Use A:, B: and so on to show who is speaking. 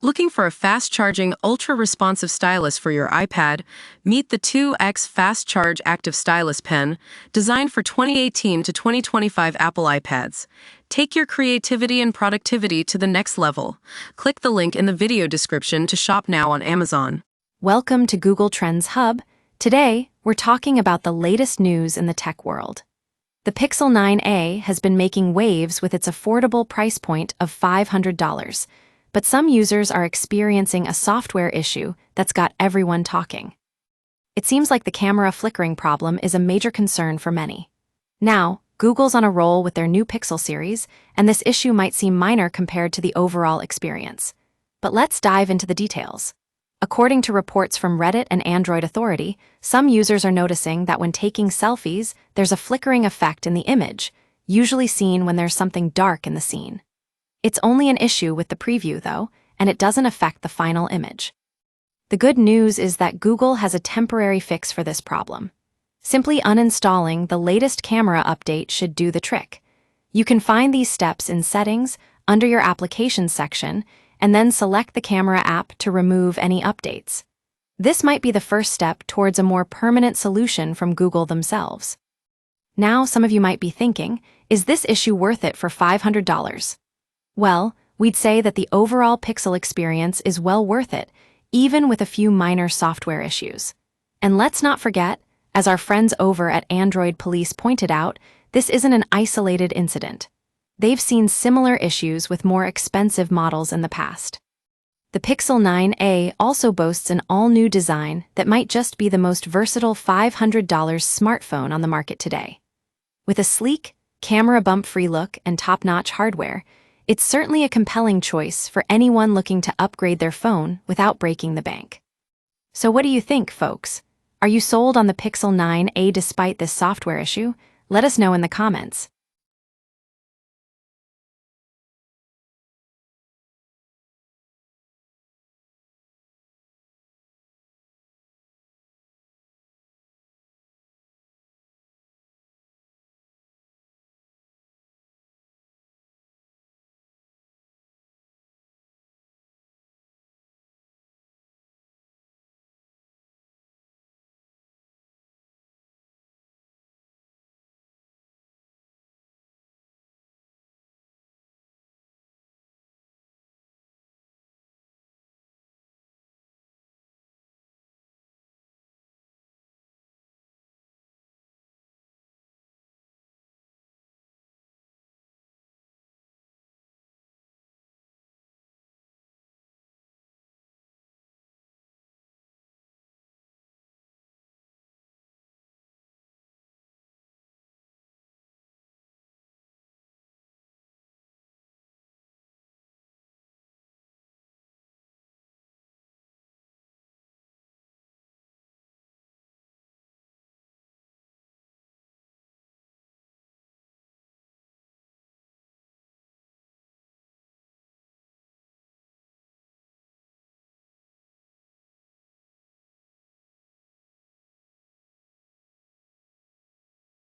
A: Looking for a fast-charging, ultra-responsive stylus for your iPad? Meet the 2X Fast Charge Active Stylus Pen, designed for 2018 to 2025 Apple iPads. Take your creativity and productivity to the next level. Click the link in the video description to shop now on Amazon.
B: Welcome to Google Trends Hub. Today, we're talking about the latest news in the tech world. The Pixel 9a has been making waves with its affordable price point of $500. But some users are experiencing a software issue that's got everyone talking. It seems like the camera flickering problem is a major concern for many. Now, Google's on a roll with their new Pixel series, and this issue might seem minor compared to the overall experience. But let's dive into the details. According to reports from Reddit and Android Authority, some users are noticing that when taking selfies, there's a flickering effect in the image, usually seen when there's something dark in the scene. It's only an issue with the preview, though, and it doesn't affect the final image. The good news is that Google has a temporary fix for this problem. Simply uninstalling the latest camera update should do the trick. You can find these steps in Settings, under your Applications section, and then select the camera app to remove any updates. This might be the first step towards a more permanent solution from Google themselves. Now, some of you might be thinking, is this issue worth it for $500? Well, we'd say that the overall Pixel experience is well worth it, even with a few minor software issues. And let's not forget, as our friends over at Android Police pointed out, this isn't an isolated incident. They've seen similar issues with more expensive models in the past. The Pixel 9a also boasts an all-new design that might just be the most versatile $500 smartphone on the market today. With a sleek, camera bump-free look and top-notch hardware, it's certainly a compelling choice for anyone looking to upgrade their phone without breaking the bank. So what do you think, folks? Are you sold on the Pixel 9a despite this software issue? Let us know in the comments.